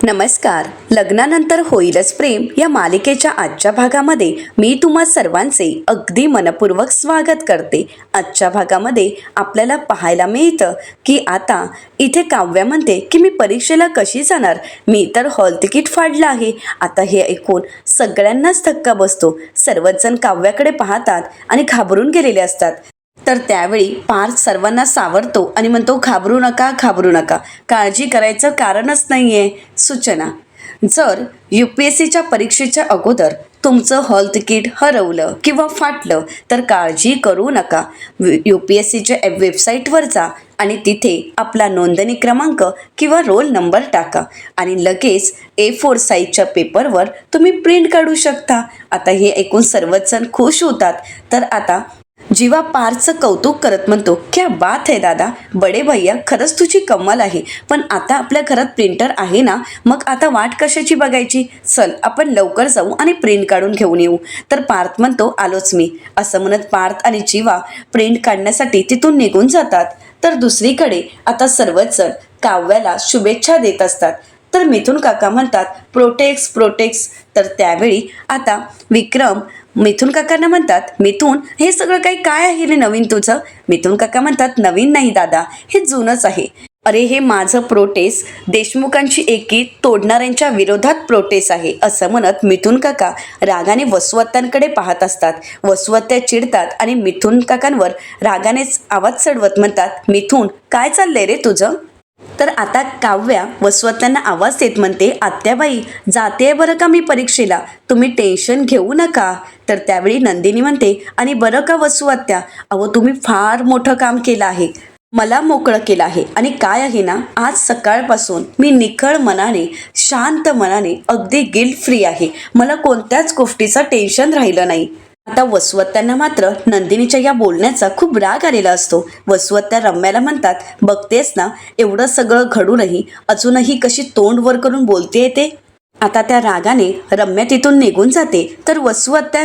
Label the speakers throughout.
Speaker 1: नमस्कार. लग्नानंतर होईलच प्रेम या मालिकेच्या आजच्या भागामध्ये मी तुम्हा सर्वांचे अगदी मनपूर्वक स्वागत करते. आजच्या भागामध्ये आपल्याला पाहायला मिळतं की आता इथे काव्या म्हणते की मी परीक्षेला कशी जाणार, मी तर हॉल तिकीट फाडलं आहे. आता हे ऐकून सगळ्यांनाच धक्का बसतो. सर्वच जण काव्याकडे पाहतात आणि घाबरून गेलेले असतात. तर त्यावेळी पार्थ सर्वांना सावरतो आणि म्हणतो, घाबरू नका, घाबरू नका, काळजी करायचं कारणच नाहीये. सूचना: जर UPSCच्या परीक्षेच्या अगोदर तुमचं हॉल तिकीट हरवलं किंवा फाटलं तर काळजी करू नका. UPSCच्या वेबसाईटवर जा आणि तिथे आपला नोंदणी क्रमांक किंवा रोल नंबर टाका आणि लगेच A4 साईजच्या पेपरवर तुम्ही प्रिंट काढू शकता. आता हे ऐकून सर्वच जण खुश होतात. तर आता जीवा पार्थचं कौतुक करत म्हणतो, क्या बात है दादा, बडे भैया, खरंच तुझी कमाल आहे. पण आता आपल्या घरात प्रिंटर आहे ना, मग आता वाट कशाची बघायची, चल आपण लवकर जाऊ आणि प्रिंट काढून घेऊन येऊ. तर पार्थ म्हणतो, आलोच मी. असं म्हणत पार्थ आणि जीवा प्रिंट काढण्यासाठी तिथून निघून जातात. तर दुसरीकडे आता सर्वच जण काव्याला शुभेच्छा देत असतात. तर मिथुन काका म्हणतात, प्रोटेक्स. तर त्यावेळी आता विक्रम मिथुन काकांना म्हणतात, मिथुन, हे सगळं काही काय आहे रे नवीन तुझं? मिथुन काका म्हणतात, नवीन नाही दादा, हे जुनंच आहे. अरे, हे माझं प्रोटेस्ट देशमुखांची एकी तोडणाऱ्यांच्या विरोधात प्रोटेस्ट आहे. असं म्हणत मिथुन काका रागाने वसुअत्तांकडे पाहत असतात. वसुअत्त्या चिडतात आणि मिथुन काकांवर रागानेच आवाज चढवत म्हणतात, मिथुन, काय चाललंय रे तुझं? तर आता काव्या वसुअत्त्यांना आवाज देत म्हणते, आत्याबाई, जाते बरं का मी परीक्षेला, तुम्ही टेन्शन घेऊ नका. तर त्यावेळी नंदिनी म्हणते, आणि बरं का वसुअत्त्या, अहो तुम्ही फार मोठं काम केलं आहे, मला मोकळं केलं आहे. आणि काय आहे ना, आज सकाळपासून मी निखळ मनाने, शांत मनाने, अगदी गिल्ट फ्री आहे. मला कोणत्याच गोष्टीचं टेन्शन राहिलं नाही. आता वसुअत्त्यांना मात्र नंदिनीच्या या बोलण्याचा खूप राग आलेला असतो. वसुअत्त्या रम्याला म्हणतात, बघतेस ना, एवढं सगळं घडूनही अजूनही कशी तोंड वर करून बोलते ते. आता त्या रागाने रम्या तिथून निघून जाते. तर वसुअत्त्या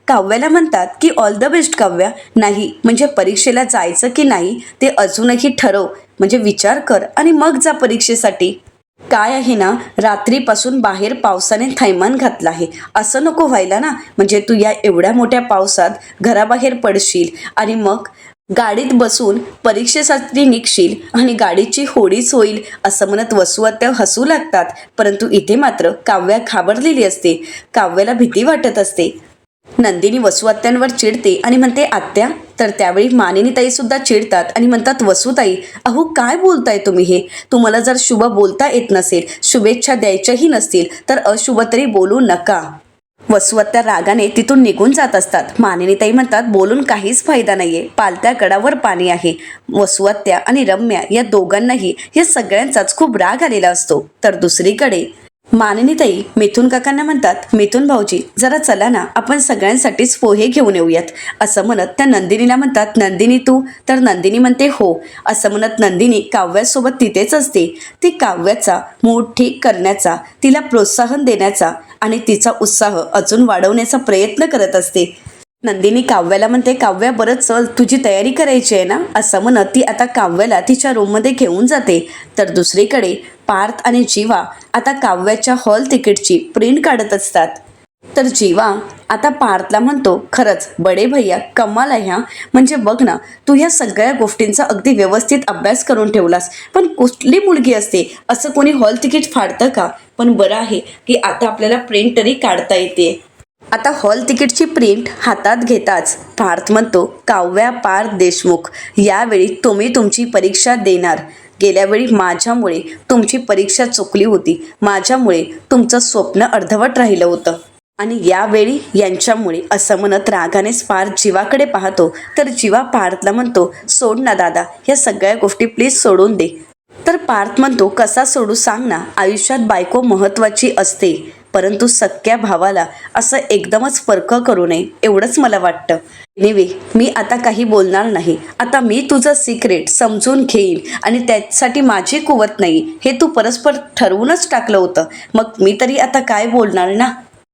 Speaker 1: काव्याला म्हणतात की ऑल द बेस्ट काव्या. नाही म्हणजे परीक्षेला जायचं की नाही ते अजूनही ठरव, म्हणजे विचार कर आणि मग जा परीक्षेसाठी. काय आहे ना, रात्रीपासून बाहेर पावसाने थैमान घातलं आहे. असं नको व्हायला ना, म्हणजे तू या एवढ्या मोठ्या पावसात घराबाहेर पडशील आणि मग गाडीत बसून परीक्षेसाठी निघशील आणि गाडीची होडीच होईल. असं म्हणत वसुअत्त्या हसू लागतात. परंतु इथे मात्र काव्या घाबरलेली असते. काव्याला भीती वाटत असते. नंदिनी वसुअत्त्यांवर चिडते आणि म्हणते, आत्या. तर त्यावेळी मानिनीताई सुद्धा चिडतात आणि म्हणतात, वसुताई, अहो काय बोलताय तुम्ही हे? तुम्हाला जर शुभ बोलता येत नसेल, शुभेच्छा द्यायच्याही नसतील तर अशुभ तरी बोलू नका. वसुअत्त्या रागाने तिथून निघून जात असतात. मानिनीताई म्हणतात, बोलून काहीच फायदा नाहीये, पालत्या गडावर पाणी आहे. वसुअत्त्या आणि रम्या या दोघांनाही या सगळ्यांचाच खूप राग आलेला असतो. तर दुसरीकडे मानिनीताई मिथुन काकांना म्हणतात, मिथुन भाऊजी, जरा चला ना, आपण सगळ्यांसाठीच पोहे घेऊन येऊयात. असं म्हणत त्या नंदिनीला म्हणतात, नंदिनी तू? तर नंदिनी म्हणते, हो. असं म्हणत नंदिनी काव्यासोबत तिथेच असते. ती काव्याचा मूड ठीक करण्याचा, तिला प्रोत्साहन देण्याचा आणि तिचा उत्साह अजून वाढवण्याचा प्रयत्न करत असते. नंदिनी काव्याला म्हणते, काव्या, बरं चल, तुझी तयारी करायची आहे ना. असं म्हणत ती आता काव्याला तिच्या रूममध्ये घेऊन जाते. तर दुसरीकडे पार्थ आणि जीवा आता काव्याच्या हॉल तिकीटची प्रिंट काढत असतात. तर जीवा आता पार्थला म्हणतो, खरंच बडे भैया, कमाल आहे हा. म्हणजे बघ ना, तू ह्या सगळ्या गोष्टींचा अगदी व्यवस्थित अभ्यास करून ठेवलास. पण कुठली मुलगी असते असं कोणी हॉल तिकीट फाडतं का? पण बरं आहे की आता आपल्याला प्रिंट तरी काढता येते. आता हॉल तिकीटची प्रिंट हातात घेताच पार्थ म्हणतो, काव्या पार्थ देशमुख, यावेळी तुम्ही तुमची परीक्षा देणार. गेल्या वेळी माझ्यामुळे तुमची परीक्षा चुकली होती, माझ्यामुळे तुमचं स्वप्न अर्धवट राहिलं होतं आणि यावेळी यांच्यामुळे. असं म्हणत रागानेच पार्थ जीवाकडे पाहतो. तर जीवा पार्थला म्हणतो, सोड ना दादा, या सगळ्या गोष्टी प्लीज सोडून दे. तर पार्थ म्हणतो, कसा सोडू सांग ना, आयुष्यात बायको महत्त्वाची असते, परंतु सख्या भावाला असं एकदमच फरक करू नये, एवढंच मला वाटतं. एनिवे, मी आता काही बोलणार नाही. आता मी तुझं सिक्रेट समजून घेईन आणि त्यासाठी माझी कुवत नाही, हे तू परस्पर ठरवूनच टाकलं होतं. मग मी तरी आता काय बोलणार ना.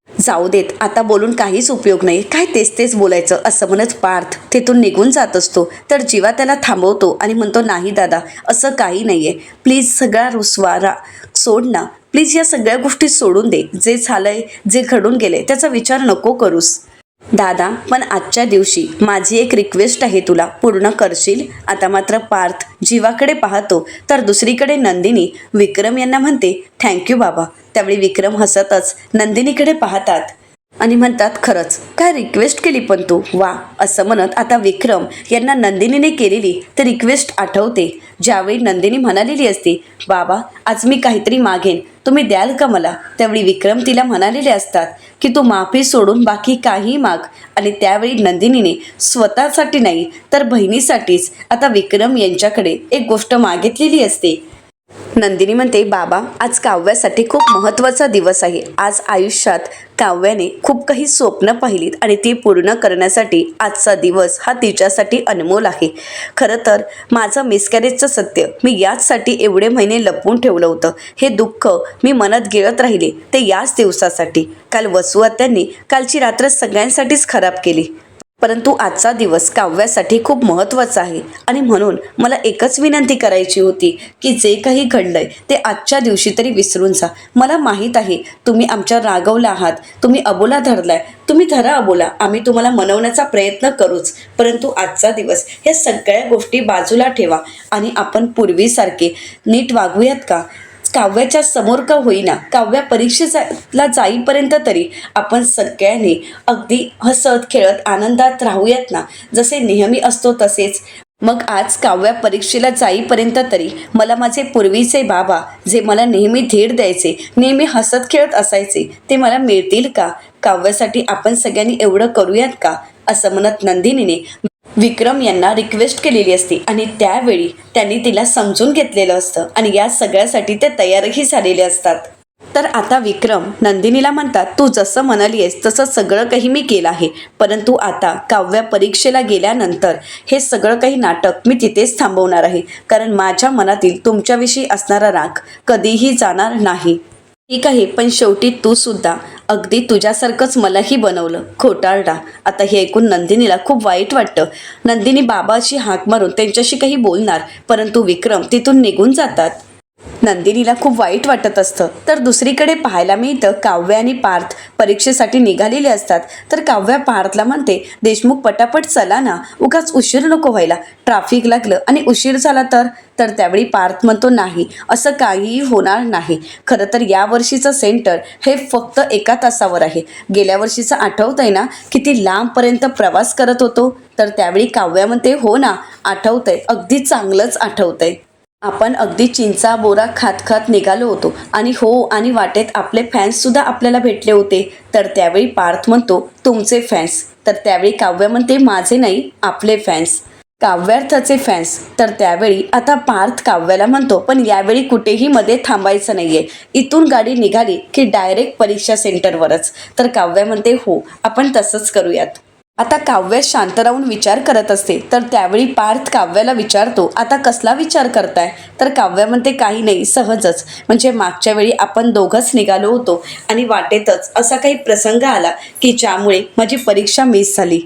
Speaker 1: जाऊ देत, आता बोलून काहीच उपयोग नाही, काय तेच बोलायचं. असं म्हणत पार्थ तिथून निघून जात असतो. तर जीवा त्याला थांबवतो आणि म्हणतो, नाही दादा, असं काही नाहीये, प्लीज सगळा रुसवारा सोड ना, प्लीज या सगळ्या गोष्टी सोडून दे. जे झालंय, जे घडून गेले त्याचा विचार नको करूस. दादा, पण आजच्या दिवशी माझी एक रिक्वेस्ट आहे, तुला पूर्ण करशील? आता मात्र पार्थ जीवाकडे पाहतो तर दुसरीकडे नंदिनी विक्रम यांना म्हणते थँक्यू बाबा. त्यावेळी विक्रम हसतच नंदिनीकडे पाहतात आणि म्हणतात खरंच काय रिक्वेस्ट केली पण तू, वा. असं म्हणत आता विक्रम यांना नंदिनीने केलेली ती रिक्वेस्ट आठवते. ज्यावेळी नंदिनी म्हणालेली असते बाबा आज मी काहीतरी मागेन, तुम्ही द्याल का मला? त्यावेळी विक्रम तिला म्हणालेले असतात की तू माफी सोडून बाकी काही माग. आणि त्यावेळी नंदिनीने स्वतःसाठी नाही तर बहिणीसाठीच आता विक्रम यांच्याकडे एक गोष्ट मागितलेली असते. नंदिनी म्हणते बाबा आज काव्यासाठी खूप महत्त्वाचा दिवस आहे. आज आयुष्यात काव्याने खूप काही स्वप्न पाहिलीत आणि ती पूर्ण करण्यासाठी आजचा दिवस हा तिच्यासाठी अनमोल आहे. खरं तर माझं मिसकॅरेजचं सत्य मी याचसाठी एवढे महिने लपवून ठेवलं होतं. हे दुःख मी मनात गिळत राहिले ते याच दिवसासाठी. काल वसू आत्यांनी कालची रात्र सगळ्यांसाठीच खराब केली, परंतु आजचा दिवस काव्यासाठी खूप महत्त्वाचा आहे. आणि म्हणून मला एकच विनंती करायची होती की जे काही घडलंय ते आजच्या दिवशी तरी विसरून जा. मला माहीत आहे तुम्ही आमच्यावर रागवला आहात, तुम्ही अबोला धरलाय, तुम्ही धरा अबोला, आम्ही तुम्हाला मनवण्याचा प्रयत्न करूच. परंतु आजचा दिवस या सगळ्या गोष्टी बाजूला ठेवा आणि आपण पूर्वीसारखे नीट वागूयात का? काव्याच्या समोर का होईना, काव्या परीक्षेला जाईपर्यंत तरी आपण सगळ्यांनी अगदी हसत खेळत आनंदात राहूयात ना, जसे नेहमी असतो तसेच. मग आज काव्या परीक्षेला जाईपर्यंत तरी मला माझे पूर्वीचे बाबा जे मला नेहमी धीर द्यायचे, नेहमी हसत खेळत असायचे, ते मला मिळतील का? काव्यासाठी आपण सगळ्यांनी एवढं करूयात का? असं म्हणत नंदिनीने विक्रम यांना रिक्वेस्ट केलेली असते आणि त्यावेळी त्यांनी तिला समजून घेतलेलं असतं आणि या सगळ्यासाठी ते तयारही झालेले असतात. तर आता विक्रम नंदिनीला म्हणतात तू जसं म्हणाली आहेस तसं सगळं काही मी केलं आहे, परंतु आता काव्या परीक्षेला गेल्यानंतर हे सगळं काही नाटक मी तिथेच थांबवणार आहे, कारण माझ्या मनातील तुमच्याविषयी असणारा राग कधीही जाणार नाही. ठीक आहे, पण शेवटी तू सुद्धा अगदी तुझ्यासारखंच मलाही बनवलं, खोटारडा. आता हे ऐकून नंदिनीला खूप वाईट वाटतं. नंदिनी बाबाची हाक मारून त्यांच्याशी काही बोलणार, परंतु विक्रम तिथून निघून जातात. नंदिनीला खूप वाईट वाटत असतं. तर दुसरीकडे पाहायला मिळतं काव्या आणि पार्थ परीक्षेसाठी निघालेले असतात. तर काव्या पार्थला म्हणते देशमुख पटापट चला ना, उगाच उशीर नको व्हायला, ट्रॅफिक लागलं आणि उशीर झाला तर. त्यावेळी पार्थ म्हणतो नाही, असं काहीही होणार नाही. खरं तर यावर्षीचं सेंटर हे फक्त 1 तासावर आहे. गेल्या वर्षीचं आठवतंय ना, किती लांबपर्यंत प्रवास करत होतो? तर त्यावेळी काव्या म्हणते हो ना आठवतंय, अगदी चांगलंच आठवतंय. आपण अगदी चिंचा बोरा खात खात निघालो होतो आणि हो, आणि वाटेत आपले फॅन्ससुद्धा आपल्याला भेटले होते. तर त्यावेळी पार्थ म्हणतो तुमचे फॅन्स? तर त्यावेळी काव्या म्हणते माझे नाही, आपले फॅन्स, काव्यार्थाचे फॅन्स. तर त्यावेळी आता पार्थ काव्याला म्हणतो पण यावेळी कुठेही मध्ये थांबायचं नाहीये, इथून गाडी निघाली की डायरेक्ट परीक्षा सेंटरवरच. तर काव्या म्हणते हो, आपण तसंच करूयात. आता काव्य शांत राहून विचार करत असते. तर त्यावेळी पार्थ काव्याला विचारतो आता कसला विचार करताय? तर काव्य म्हणते काही नाही, सहजच. म्हणजे मागच्या वेळी आपण दोघंच निघालो होतो आणि वाटेतच असा काही प्रसंग आला की ज्यामुळे माझी परीक्षा मिस झाली.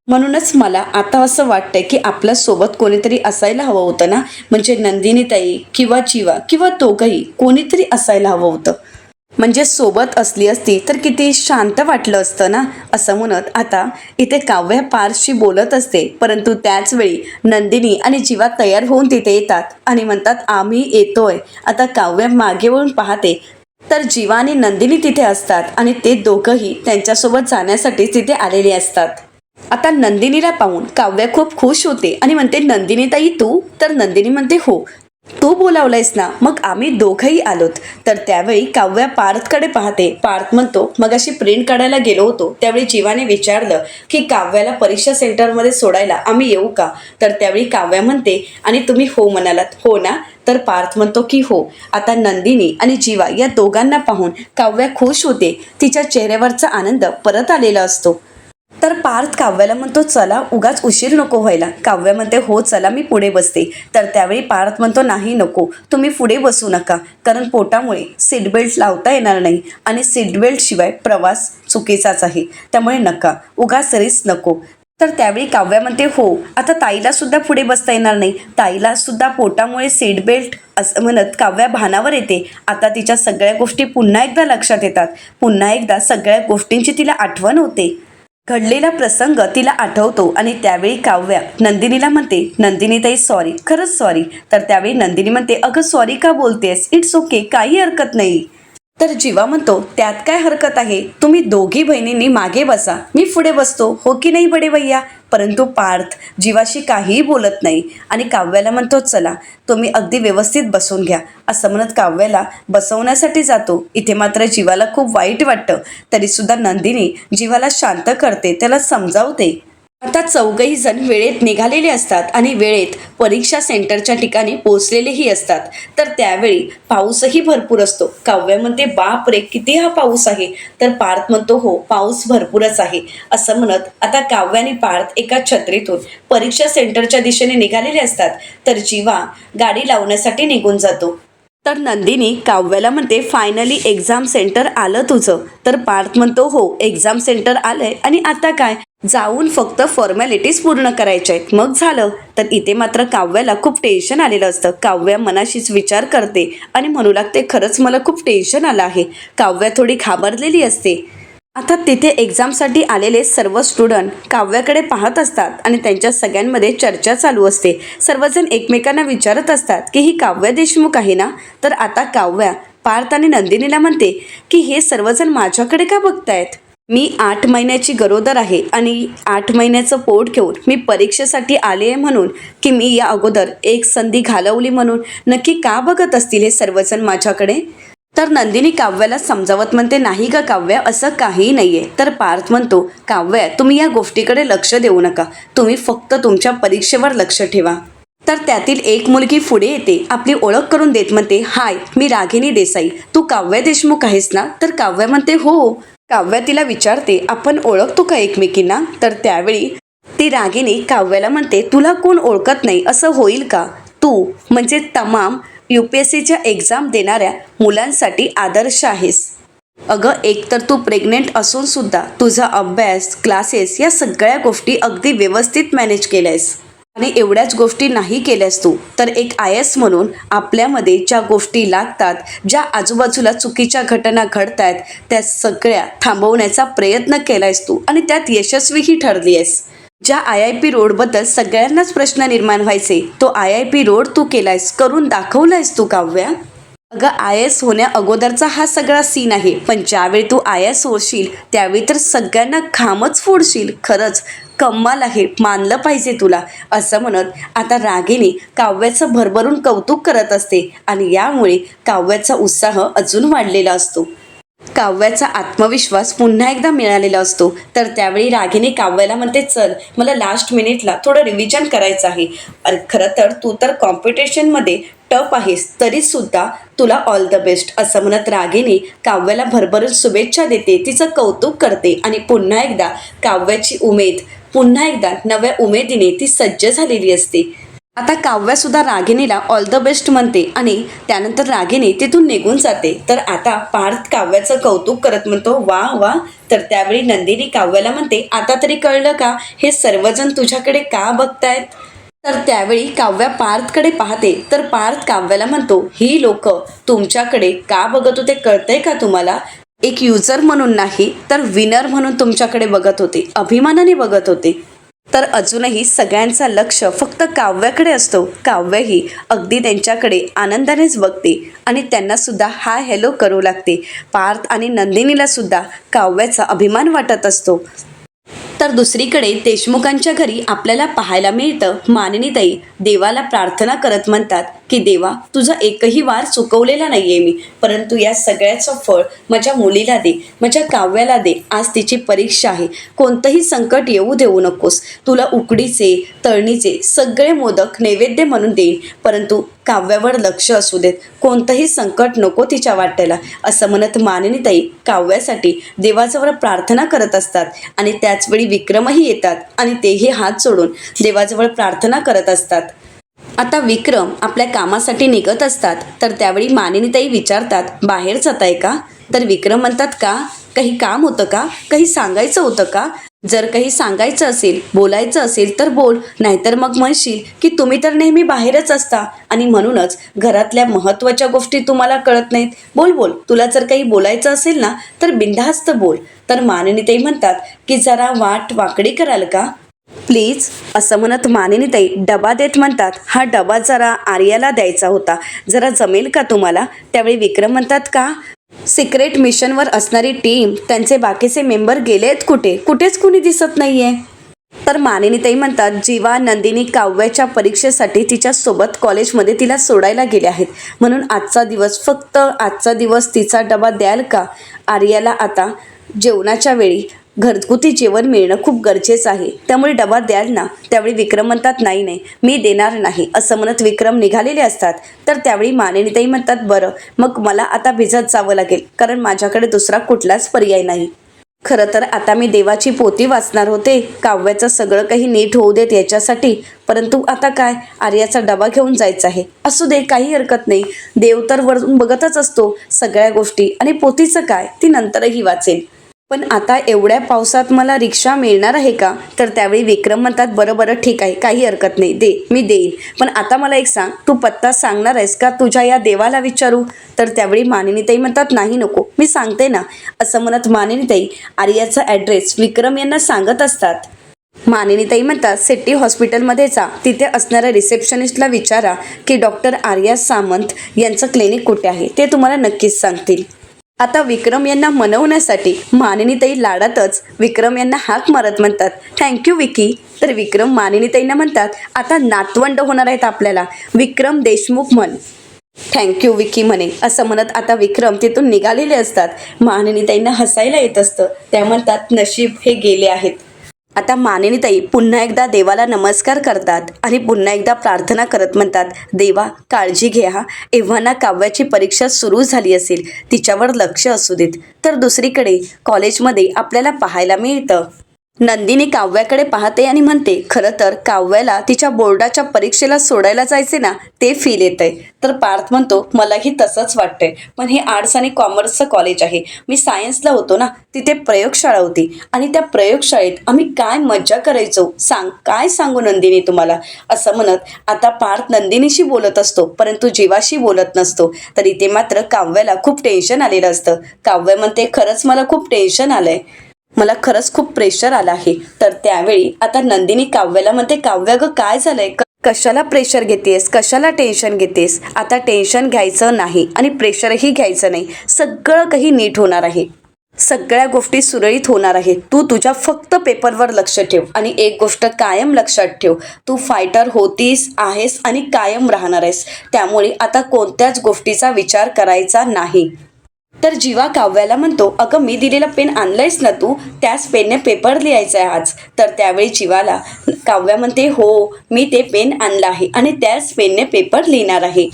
Speaker 1: म्हणूनच मला आता असं वाटतंय की आपल्या सोबत कोणीतरी असायला हवं होतं ना, म्हणजे नंदिनीताई किंवा जीवा किंवा दोघंही कोणीतरी असायला हवं होतं. म्हणजे सोबत असली असती तर किती शांत वाटलं असतं ना. असं म्हणत आता इथे काव्या पार्थशी बोलत असते, परंतु त्याच वेळी नंदिनी आणि जीवा तयार होऊन तिथे येतात आणि म्हणतात आम्ही येतोय. आता काव्या मागे वळून पाहते तर जीवा आणि नंदिनी तिथे असतात आणि ते दोघंही त्यांच्यासोबत जाण्यासाठी तिथे आलेले असतात. आता नंदिनीला पाहून काव्या खूप खुश होते आणि म्हणते नंदिनीताई तू? तर नंदिनी म्हणते हो, तू बोलावलंयस ना, मग आम्ही दोघंही आलोत. तर त्यावेळी काव्या पार्थकडे पाहते. पार्थ म्हणतो मगाशी प्रिंट काढायला गेलो होतो, त्यावेळी जीवाने विचारलं की काव्याला परीक्षा सेंटरमध्ये सोडायला आम्ही येऊ का? तर त्यावेळी काव्या म्हणते आणि तुम्ही हो म्हणालात हो ना? तर पार्थ म्हणतो की हो. आता नंदिनी आणि जीवा या दोघांना पाहून काव्या खुश होते, तिच्या चेहऱ्यावरचा आनंद परत आलेला असतो. तर पार्थ काव्याला म्हणतो चला, उगाच उशीर नको व्हायला. काव्या म्हणते हो चला, मी पुढे बसते. तर त्यावेळी पार्थ म्हणतो नाही नको, तुम्ही पुढे बसू नका, कारण पोटामुळे सीट बेल्ट लावता येणार नाही आणि सीट बेल्ट शिवाय प्रवास चुकीचाच आहे, त्यामुळे नका, उगाच रिस्क नको. तर त्यावेळी काव्या म्हणते हो, आता ताईला सुद्धा पुढे बसता येणार नाही, ताईला सुद्धा पोटामुळे सीट बेल्ट असं म्हणत काव्या भानावर येते. आता तिच्या सगळ्या गोष्टी पुन्हा एकदा लक्षात येतात. पुन्हा एकदा सगळ्या गोष्टींची तिला आठवण होते. घडलेला प्रसंग तिला आठवतो आणि त्यावेळी काव्या नंदिनीला म्हणते, नंदिनी ताई सॉरी, खरंच सॉरी. तर त्यावेळी नंदिनी म्हणते, अगं सॉरी का बोलतेस, इट्स ओके, काही हरकत नाही. तर जीवा म्हणतो, त्यात काय हरकत आहे, तुम्ही दोघी बहिणींनी मागे बसा, मी पुढे बसतो, हो की नाही बडे भैया. परंतु पार्थ जीवाशी काहीही बोलत नाही आणि काव्याला म्हणतो, चला तुम्ही अगदी व्यवस्थित बसून घ्या, असं म्हणत काव्याला बसवण्यासाठी जातो. इथे मात्र जीवाला खूप वाईट वाटतं. तरीसुद्धा नंदिनी जीवाला शांत करते, त्याला समजावते. आता चौघही जण वेळेत निघालेले असतात आणि वेळेत परीक्षा सेंटरच्या ठिकाणी पोहोचलेलेही असतात. तर त्यावेळी पाऊसही भरपूर असतो. काव्या म्हणते, बाप रे किती हा पाऊस आहे. तर पार्थ म्हणतो, हो पाऊस भरपूरच आहे. असं म्हणत आता काव्या आणि पार्थ एका छत्रीतून परीक्षा सेंटरच्या दिशेने निघालेले असतात. तर जीवा गाडी लावण्यासाठी निघून जातो. तर नंदिनी काव्याला म्हणते, फायनली एक्झाम सेंटर आलं तुझं. तर पार्थ म्हणतो, हो एक्झाम सेंटर आलंय आणि आता काय, जाऊन फक्त फॉर्मॅलिटीज पूर्ण करायच्या आहेत, मग झालं. तर इथे मात्र काव्याला खूप टेन्शन आलेलं असतं. काव्या मनाशीच विचार करते आणि म्हणू लागते, खरंच मला खूप टेन्शन आलं आहे. काव्या थोडी घाबरलेली असते. आता तिथे एक्झामसाठी आलेले सर्व स्टुडंट काव्याकडे पाहत असतात आणि त्यांच्या सगळ्यांमध्ये चर्चा चालू असते. सर्वजण एकमेकांना विचारत असतात की ही काव्या देशमुख आहे ना. तर आता काव्या पार्थ आणि नंदिनीला म्हणते की हे सर्वजण माझ्याकडे का बघतायत, मी 8 महिन्याची गरोदर आहे आणि 8 महिन्याचं पोट घेऊन मी परीक्षेसाठी आले आहे म्हणून, की मी या अगोदर एक संधी घालवली म्हणून नक्की का बघत असतील हे सर्वजण माझ्याकडे. तर नंदिनी काव्याला समजावत म्हणते, नाही का काव्या, असं काही नाहीये. तर पार्थ म्हणतो, काव्या तुम्ही या गोष्टीकडे लक्ष देऊ नका, तुम्ही फक्त तुमच्या परीक्षेवर लक्ष ठेवा. तर त्यातील एक मुलगी पुढे येते, आपली ओळख करून देत म्हणते, हाय मी रागिनी देसाई, तू काव्या देशमुख आहेस ना. तर काव्या म्हणते हो. काव्या तिला विचारते, आपण ओळखतो का एकमेकींना. तर त्यावेळी ती रागिनी काव्याला म्हणते, तुला कोण ओळखत नाही असं होईल का, तू म्हणजे तमाम UPSCच्या एक्झाम देणाऱ्या मुलांसाठी आदर्श आहेस. अगं एकतर तू प्रेग्नेंट असून सुद्धा तुझा अभ्यास, क्लासेस या सगळ्या गोष्टी अगदी व्यवस्थित मॅनेज केल्यास आणि एवढ्याच गोष्टी नाही केल्यास तू तर एक IAS म्हणून आपल्यामध्ये ज्या गोष्टी लागतात, ज्या आजूबाजूला चुकीच्या घटना घडत आहेत त्या सगळ्या थांबवण्याचा प्रयत्न केलायस तू आणि त्यात यशस्वीही ठरली आहेस. ज्या IIP रोडबद्दल सगळ्यांनाच प्रश्न निर्माण व्हायचे, तो IIP रोड तू केलायस, करून दाखवलायस तू काव्या. अगं IAS होण्या अगोदरचा हा सगळा सीन आहे, पण ज्यावेळी तू IAS होशील त्यावेळी तर सगळ्यांना खामच फोडशील. खरंच कमाल आहे, मानलं पाहिजे तुला. असं म्हणत आता रागिनी काव्याचं भरभरून कौतुक करत असते आणि यामुळे काव्याचा उत्साह अजून वाढलेला असतो. काव्याचा आत्मविश्वास पुन्हा एकदा मिळालेला असतो. तर त्यावेळी रागिनी काव्याला म्हणते, चल मला लास्ट मिनिटला थोडं रिव्हिजन करायचं आहे. अरे खरं तर तू तर कॉम्पिटिशनमध्ये टफ आहेस, तरीसुद्धा तुला ऑल द बेस्ट. असं म्हणत रागिनी काव्याला भरभरून शुभेच्छा देते, तिचं कौतुक करते आणि पुन्हा एकदा काव्याची उमेद पुन्हा एकदा नव्या उमेदीने ती सज्ज झालेली असते. आता काव्यासुद्धा रागिनीला ऑल द बेस्ट म्हणते आणि त्यानंतर रागिनी तिथून निघून जाते. तर आता पार्थ काव्याचं कौतुक करत म्हणतो, वा वा. तर त्यावेळी नंदिनी काव्याला म्हणते, आता तरी कळलं का हे सर्वजण तुझ्याकडे का बघतायत. तर त्यावेळी काव्या पार्थकडे पाहते. तर पार्थ काव्याला म्हणतो, ही लोक तुमच्याकडे का बघत होते कळतंय का तुम्हाला, एक युजर म्हणून नाही तर विनर म्हणून तुमच्याकडे बघत होते, अभिमानाने बघत होते. तर अजूनही सगळ्यांचा लक्ष फक्त काव्याकडे असतो. काव्यही अगदी त्यांच्याकडे आनंदानेच बघते आणि त्यांना सुद्धा हाय हॅलो करू लागते. पार्थ आणि नंदिनीला सुद्धा काव्याचा अभिमान वाटत असतो. तर दुसरीकडे देशमुखांच्या घरी आपल्याला पाहायला मिळतं, मानिनीताई देवाला प्रार्थना करत म्हणतात की देवा तुझा एकही वार चुकवलेला नाहीये मी, परंतु या सगळ्याचं फळ माझ्या मुलीला दे, माझ्या काव्याला दे. आज तिची परीक्षा आहे, कोणतंही संकट येऊ देऊ नकोस. तुला उकडीचे तळणीचे सगळे मोदक नैवेद्य म्हणून देईन, परंतु काव्यावर लक्ष असू देत, कोणतंही संकट नको तिच्या वाट्याला. असं म्हणत मानिनीताई काव्यासाठी देवाजवळ प्रार्थना करत असतात आणि त्याचवेळी विक्रमही येतात आणि तेही हात जोडून देवाजवळ प्रार्थना करत असतात. आता विक्रम आपल्या कामासाठी निघत असतात. तर त्यावेळी मानिनीताई विचारतात, बाहेर जाताय का. तर विक्रम म्हणतात, का काही काम होतं का, काही सांगायचं होतं का. जर काही सांगायचं असेल, बोलायचं असेल तर बोल, नाहीतर मग म्हणशील की तुम्ही तर नेहमी बाहेरच असता आणि म्हणूनच घरातल्या महत्त्वाच्या गोष्टी तुम्हाला कळत नाहीत. बोल बोल, तुला जर काही बोलायचं असेल ना तर बिनधास्त बोल. तर मानिनीताई म्हणतात की जरा वाट वाकडी कराल का प्लीज, असं म्हणत मानिनीताई डबा देत म्हणतात, हा डबा जरा आर्याला द्यायचा होता, जरा जमेल का तुम्हाला. त्यावेळी विक्रम म्हणतात, का सिक्रेट मिशनवर असणारी टीम, त्यांचे बाकीचे मेंबर गेलेत कुठे, कुठेच कुणी दिसत नाहीये. तर मानिनीताई म्हणतात, जीवा नंदिनी काव्याच्या परीक्षेसाठी तिच्या सोबत कॉलेजमध्ये तिला सोडायला गेले आहेत, म्हणून आजचा दिवस, फक्त आजचा दिवस तिचा डबा द्याल का. आर्याला आता जेवणाच्या वेळी घरगुती जेवण मिळणं खूप गरजेचं आहे, त्यामुळे डबा द्याल ना. त्यावेळी विक्रम म्हणतात, नाही नाही, मी देणार नाही, असं म्हणत विक्रम निघालेले असतात. तर त्यावेळी मानिनीताई म्हणतात, बरं मग मला आता भिजत जावं लागेल, कारण माझ्याकडे दुसरा कुठलाच पर्याय नाही. खरं तर आता मी देवाची पोथी वाचणार होते, काव्याचं सगळं काही नीट होऊ देत याच्यासाठी, परंतु आता काय, आर्याचा डबा घेऊन जायचा आहे. असू दे, काही हरकत नाही, देव तर वरून बघतच असतो सगळ्या गोष्टी, आणि पोथीचं काय, ती नंतरही वाचेल. पण आता एवढ्या पावसात मला रिक्षा मिळणार आहे का. तर त्यावेळी विक्रम म्हणतात, बरं बरं ठीक आहे, काही हरकत नाही, दे, मी देईन, पण आता मला एक सांग, तू पत्ता सांगणार आहेस का तुझ्या या देवाला विचारू. तर त्यावेळी मानिनीताई म्हणतात, नाही नको, मी सांगते ना. असं म्हणत मानिनीताई आर्याचा ॲड्रेस विक्रम यांना सांगत असतात. मानिनीताई म्हणतात, सिटी हॉस्पिटलमध्ये जा, तिथे असणाऱ्या रिसेप्शनिस्टला विचारा की डॉक्टर आर्या सामंत यांचं क्लिनिक कुठे आहे, ते तुम्हाला नक्कीच सांगतील. आता विक्रम यांना मनवण्यासाठी मानिनीताई लाडातच विक्रम यांना हाक मारत म्हणतात, थँक्यू विकी. तर विक्रम मानिनीताईंना म्हणतात, आता नातवंड होणार आहेत आपल्याला, विक्रम देशमुख म्हण. थँक्यू विकी म्हणे. असं म्हणत आता विक्रम तिथून निघालेले असतात. मानिनीताईंना हसायला येत असतं. त्या म्हणतात, नशीब हे गेले आहेत. आता मानिनीताई पुन्हा एकदा देवाला नमस्कार करतात आणि पुन्हा एकदा प्रार्थना करत म्हणतात, देवा काळजी घे हा, एव्हाना काव्याची परीक्षा सुरू झाली असेल, तिच्यावर लक्ष असू देत. तर दुसरीकडे कॉलेजमध्ये आपल्याला पाहायला मिळतं, नंदिनी काव्याकडे पाहते आणि म्हणते, खरं तर काव्याला तिच्या बोर्डाच्या परीक्षेला सोडायला जायचे ना, ते फील येतंय. तर पार्थ म्हणतो, मलाही तसंच वाटतंय, पण हे आर्ट्स आणि कॉमर्सचं कॉलेज आहे, मी सायन्सला होतो ना, तिथे प्रयोगशाळा होती आणि त्या प्रयोगशाळेत आम्ही काय मज्जा करायचो, काय सांगू नंदिनी तुम्हाला. असं म्हणत आता पार्थ नंदिनीशी बोलत असतो, परंतु जीवाशी बोलत नसतो. तर इथे मात्र काव्याला खूप टेन्शन आलेलं असतं. काव्य म्हणते, खरंच मला खूप टेन्शन आलंय, मला खरंच खूप प्रेशर आलं आहे. तर त्यावेळी आता नंदिनी काव्याला म्हणते, काव्य ग काय झालंय, कशाला प्रेशर घेतेस, कशाला टेन्शन घेतेस. आता टेन्शन घ्यायचं नाही आणि प्रेशरही घ्यायचं नाही, सगळं काही नीट होणार आहे, सगळ्या गोष्टी सुरळीत होणार आहेत. तू तुझ्या फक्त पेपरवर लक्ष ठेव आणि एक गोष्ट कायम लक्षात ठेव, तू फायटर होतीस, आहेस आणि कायम राहणार आहेस, त्यामुळे आता कोणत्याच गोष्टीचा विचार करायचा नाही. तर जीवा काव्याला म्हणतो, अगं मी दिलेला पेन आणलायस ना तू, त्याच पेनने पेपर लिहायचा आहे आज. तर त्यावेळी जीवाला काव्या म्हणते, हो मी ते पेन आणलं आहे आणि त्याच पेनने पेपर लिहिणार आहे.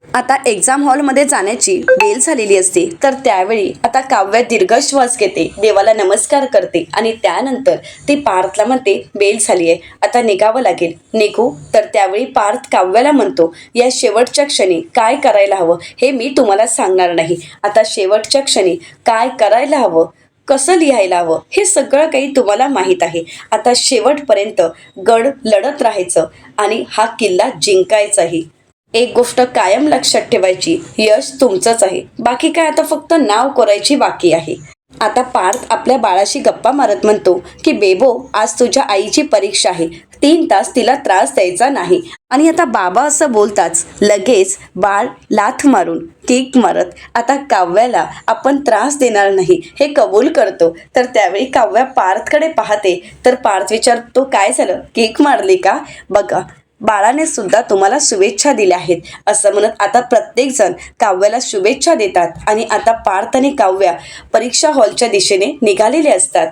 Speaker 1: आता एक्झाम हॉलमध्ये जाण्याची वेळ झालेली असते. तर त्यावेळी आता काव्या दीर्घ श्वास घेते, देवाला नमस्कार करते आणि त्यानंतर ती पार्थला म्हणते, बेल झाली आहे, आता निघावं लागेल, निघू. तर त्यावेळी पार्थ काव्याला म्हणतो, या शेवटच्या क्षणी काय करायला हवं हे मी तुम्हाला सांगणार नाही. आता शेवटच्या क्षणी काय करायला हवं, कसं लिहायला हवं, हे सगळं काही तुम्हाला माहीत आहे. आता शेवटपर्यंत गड लढत राहायचं आणि हा किल्ला जिंकायचाही. एक गोष्ट कायम लक्षात ठेवायची, यश तुमचंच आहे, बाकी काय आता फक्त नाव करायची बाकी आहे. आता पार्थ आपल्या बाळाशी गप्पा मारत म्हणतो की बेबो, आज तुझ्या आईची परीक्षा आहे, 3 तास तिला त्रास द्यायचा नाही. आणि आता बाबा असं बोलताच लगेच बाळ लाथ मारून किक मारत आता काव्याला आपण त्रास देणार नाही हे कबूल करतो. तर त्यावेळी काव्या पार्थकडे पाहते. तर पार्थ विचारतो, काय झालं, किक मारली का, बघा बाळाने सुद्धा तुम्हाला शुभेच्छा दिल्या आहेत. असं म्हणत आता प्रत्येक जण काव्याला शुभेच्छा देतात आणि आता पार्थ आणि काव्या परीक्षा हॉलच्या दिशेने निघालेले असतात.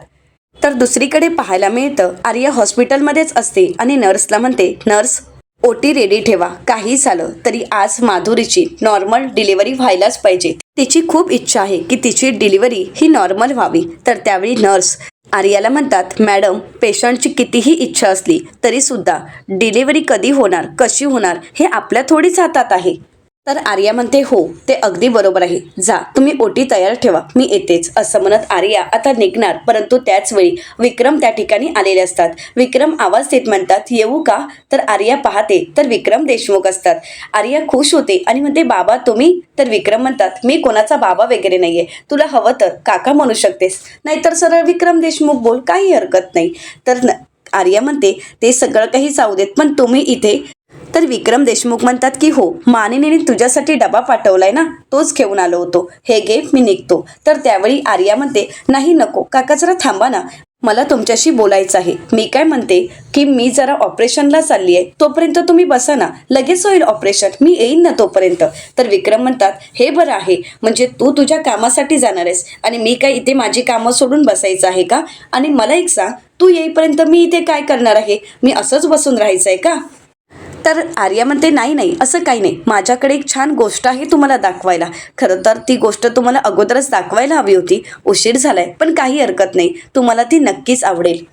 Speaker 1: तर दुसरीकडे पाहायला मिळतं, आर्या हॉस्पिटलमध्येच असते आणि नर्सला म्हणते, नर्स ओटी रेडी ठेवा, काही झालं तरी आज माधुरीची नॉर्मल डिलिव्हरी व्हायलाच पाहिजे, तिची खूप इच्छा आहे की तिची डिलिव्हरी ही नॉर्मल व्हावी. तर त्यावेळी नर्स आर्याला म्हणतात, मॅडम पेशंटची कितीही इच्छा असली तरी सुद्धा डिलिव्हरी कधी होणार, कशी होणार हे आपल्या थोडीच हातात आहे. तर आर्या म्हणते हो ते अगदी बरोबर आहे, जा तुम्ही ओटी तयार ठेवा, मी येतेच. असं म्हणत आर्या आता निघणार, परंतु त्याच वेळी विक्रम त्या ठिकाणी आलेले असतात. विक्रम आवाज देत म्हणतात येऊ का? तर आर्या पाहते तर विक्रम देशमुख असतात. आर्या खुश होते आणि म्हणते बाबा तुम्ही? तर विक्रम म्हणतात मी कोणाचा बाबा वगैरे नाहीये, तुला हवं तर काका म्हणू शकतेस, नाहीतर सरळ विक्रम देशमुख बोल, काही हरकत नाही. तर आर्या म्हणते ते सगळं काही जाऊ देत, पण तुम्ही इथे? तर विक्रम देशमुख म्हणतात की हो, मानिनीने तुझ्यासाठी डबा पाठवलाय ना, तोच घेऊन आलो होतो, हे घे मी निघतो. तर त्यावेळी आर्या म्हणते नाही नको काका, जरा थांबा ना, मला तुमच्याशी बोलायचं आहे. मी काय म्हणते की मी जरा ऑपरेशनला चालली आहे, तोपर्यंत तुम्ही बसा ना, लगेच होईल ऑपरेशन, मी येईन ना तोपर्यंत. तर विक्रम म्हणतात हे बरं आहे, म्हणजे तू तुझ्या कामासाठी जाणार आहेस आणि मी काय इथे माझी कामं सोडून बसायचं आहे का? आणि मला एक सांग, तू येईपर्यंत मी इथे काय करणार आहे? मी असंच बसून राहायचं आहे का? तर आर्या म्हणते नाही नाही असं काही नाही, माझ्याकडे एक छान गोष्ट आहे तुम्हाला दाखवायला. खरं तर ती गोष्ट तुम्हाला अगोदरच दाखवायला हवी होती, उशीर झालाय, पण काही हरकत नाही, तुम्हाला ती नक्कीच आवडेल.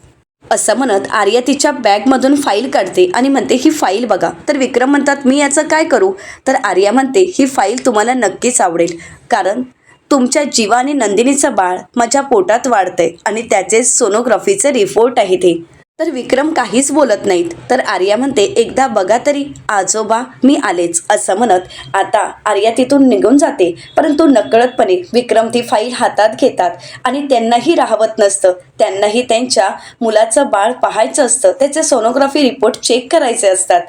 Speaker 1: असं म्हणत आर्या तिच्या बॅगमधून फाईल काढते आणि म्हणते ही फाईल बघा. तर विक्रम म्हणतात मी याचं काय करू? तर आर्या म्हणते ही फाईल तुम्हाला नक्कीच आवडेल, कारण तुमच्या जीवा आणि नंदिनीचं बाळ माझ्या पोटात वाढतंय आणि त्याचे सोनोग्राफीचे रिपोर्ट आहे ते. तर विक्रम काहीच बोलत नाहीत. तर आर्या म्हणते एकदा बघा तरी आजोबा, मी आलेच. असं म्हणत आता आर्या तिथून निघून जाते, परंतु नकळतपणे विक्रम ती फाईल हातात घेतात आणि त्यांनाही राहवत नसतं, त्यांनाही त्यांच्या मुलाचं बाळ पाहायचं असतं, त्याचे सोनोग्राफी रिपोर्ट चेक करायचे असतात.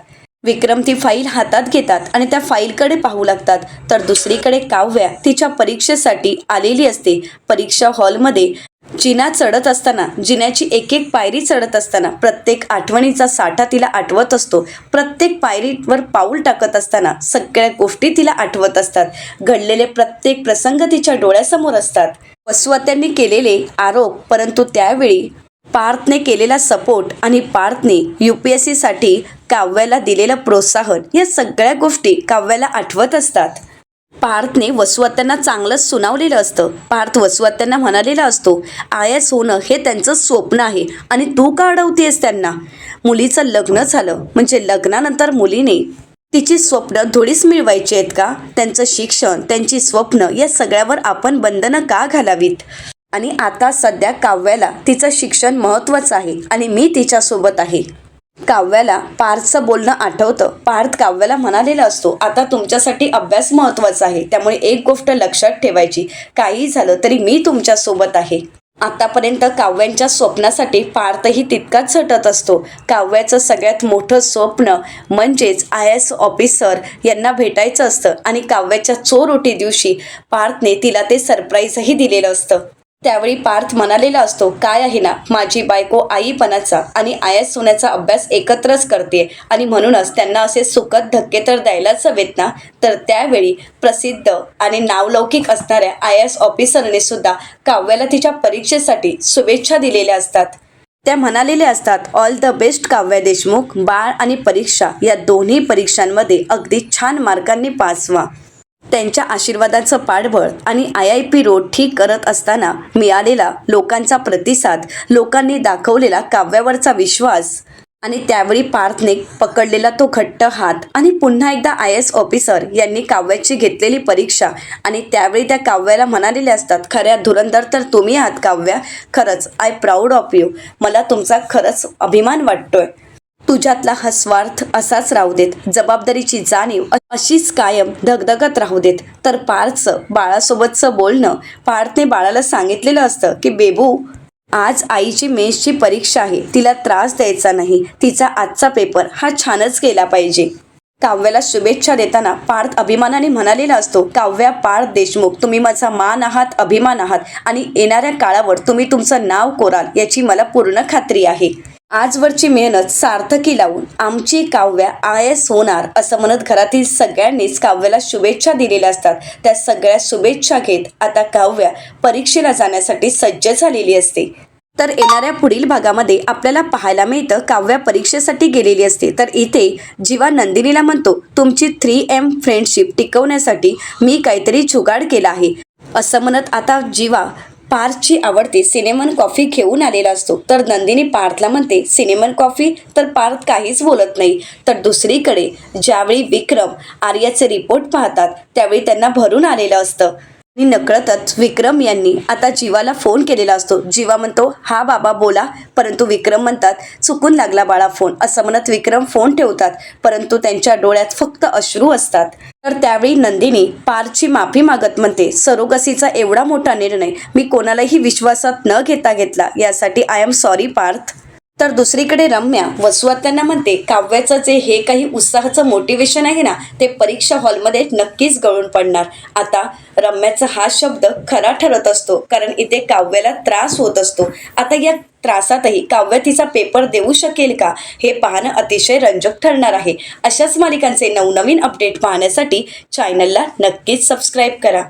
Speaker 1: विक्रम ती फाईल हातात घेतात आणि त्या फाईलकडे पाहू लागतात. तर दुसरीकडे काव्या तिच्या परीक्षेसाठी आलेली असते. परीक्षा हॉलमध्ये जिना चढत असताना, जिन्याची एक एक पायरी चढत असताना प्रत्येक आठवणीचा साठा तिला आठवत असतो. प्रत्येक पायरीवर पाऊल टाकत असताना सगळ्या गोष्टी तिला आठवत असतात. घडलेले प्रत्येक प्रसंग तिच्या डोळ्यासमोर असतात. वसुहत्यांनी केलेले आरोप, परंतु त्यावेळी पार्थने केलेला सपोर्ट आणि पार्थने UPSC साठी काव्याला दिलेलं प्रोत्साहन, या सगळ्या गोष्टी काव्याला आठवत असतात. पार्थने वसुहत्यांना चांगलंच सुनावलेलं असतं. पार्थ वसुहत्यांना म्हणालेला असतो IAS होणं हे त्यांचं स्वप्न आहे आणि तू का अडवतेस त्यांना? मुलीचं लग्न झालं म्हणजे लग्नानंतर मुलीने तिची स्वप्न थोडीच मिळवायची आहेत का? त्यांचं शिक्षण, त्यांची स्वप्न, या सगळ्यावर आपण बंधनं का घालावीत? आणि आता सध्या काव्याला तिचं शिक्षण महत्त्वाचं आहे आणि मी तिच्यासोबत आहे. काव्याला पार्थचं बोलणं आठवतं. पार्थ काव्याला म्हणालेला असतो आता तुमच्यासाठी अभ्यास महत्त्वाचा आहे, त्यामुळे एक गोष्ट लक्षात ठेवायची, काही झालं तरी मी तुमच्यासोबत आहे. आतापर्यंत काव्यांच्या स्वप्नासाठी पार्थही तितकाच झटत असतो. काव्याचं सगळ्यात मोठं स्वप्न म्हणजेच IAS ऑफिसर यांना भेटायचं असतं आणि काव्याच्या चोरोटी दिवशी पार्थने तिला ते सरप्राईजही दिलेलं असतं. त्यावेळी पार्थ म्हणालेला असतो काय आहे ना, माझी बायको आईपणाचा आणि IAS होण्याचा अभ्यास एकत्रच करते आणि म्हणूनच त्यांना असे सुखद धक्के तर द्यायलाच हवेत ना. तर त्यावेळी प्रसिद्ध आणि नावलौकिक असणाऱ्या IAS ऑफिसरने सुद्धा काव्याला तिच्या परीक्षेसाठी शुभेच्छा दिलेल्या असतात. त्या म्हणालेल्या असतात all the best Kavya Deshmukh, बाळ आणि परीक्षा या दोन्ही परीक्षांमध्ये अगदी छान मार्कांनी पास व्हा. त्यांच्या आशीर्वादाचं पाठबळ आणि IIP रोड ठीक करत असताना मिळालेला लोकांचा प्रतिसाद, लोकांनी दाखवलेला काव्यावरचा विश्वास आणि त्यावेळी पार्थने पकडलेला तो घट्ट हात आणि पुन्हा एकदा IAS ऑफिसर यांनी काव्याची घेतलेली परीक्षा आणि त्यावेळी त्या काव्याला म्हणालेले असतात खऱ्या धुरंधर तर तुम्ही आहात काव्या, खरंच आय प्राऊड ऑफ यू, मला तुमचा खरंच अभिमान वाटतोय. तुझ्यातला हा स्वार्थ असाच राहू देत, जबाबदारीची जाणीव अशीच कायम धगधगत राहू देत. तर पार्थचं बाळासोबतचं बोलणं, पार्थने बाळाला सांगितलेलं असतं की बेबू आज आईची मेन्सची परीक्षा आहे, तिला त्रास द्यायचा नाही, तिचा आजचा पेपर हा छानच गेला पाहिजे. काव्याला शुभेच्छा देताना पार्थ अभिमानाने म्हणालेला असतो काव्या पार्थ देशमुख, तुम्ही माझा मान आहात, अभिमान आहात आणि येणाऱ्या काळावर तुम्ही तुमचं नाव कोराल याची मला पूर्ण खात्री आहे. आजवरची मेहनत सार्थकी लावून आमची काव्या IAS होणार. असं म्हणत घरातील सगळ्यांनीच काव्याला शुभेच्छा दिलेल्या असतात. त्या सगळ्या शुभेच्छा घेत आता काव्या परीक्षेला जाण्यासाठी सज्ज झालेली असते. तर येणाऱ्या पुढील भागामध्ये आपल्याला पाहायला मिळतं काव्या परीक्षेसाठी गेलेली असते. तर इथे जीवा नंदिनीला म्हणतो तुमची 3M फ्रेंडशिप टिकवण्यासाठी मी काहीतरी जुगाड केला आहे. असं म्हणत आता जीवा पार्थची आवडती सिनेमन कॉफी घेऊन आलेला असतो. तर नंदिनी पार्थला म्हणते सिनेमन कॉफी, तर पार्थ काहीच बोलत नाही. तर दुसरीकडे ज्यावेळी विक्रम आर्याचे रिपोर्ट पाहतात त्यावेळी त्यांना भरून आलेलं असतं आणि नकळतच विक्रम यांनी आता जीवाला फोन केलेला असतो. जीवा म्हणतो हा बाबा बोला, परंतु विक्रम म्हणतात चुकून लागला बाळा फोन, असं म्हणत विक्रम फोन ठेवतात. परंतु त्यांच्या डोळ्यात फक्त अश्रू असतात. तर त्यावेळी नंदिनी पार्थची माफी मागत म्हणते सरोगसीचा एवढा मोठा निर्णय मी कोणालाही विश्वासात न घेतला, यासाठी आय एम सॉरी पार्थ. तर दुसरीकडे रम्या वसुआत्यांना म्हणते काव्याचं जे हे काही उत्साहाचं मोटिवेशन आहे ना, ते परीक्षा हॉलमध्ये नक्कीच गळून पडणार. आता रम्याचा हा शब्द खरा ठरत असतो, कारण इथे काव्याला त्रास होत असतो. आता या त्रासातही काव्य तिचा पेपर देऊ शकेल का, हे पाहणं अतिशय रंजक ठरणार आहे. अशाच मालिकांचे नवनवीन अपडेट पाहण्यासाठी चॅनलला नक्कीच सबस्क्राईब करा.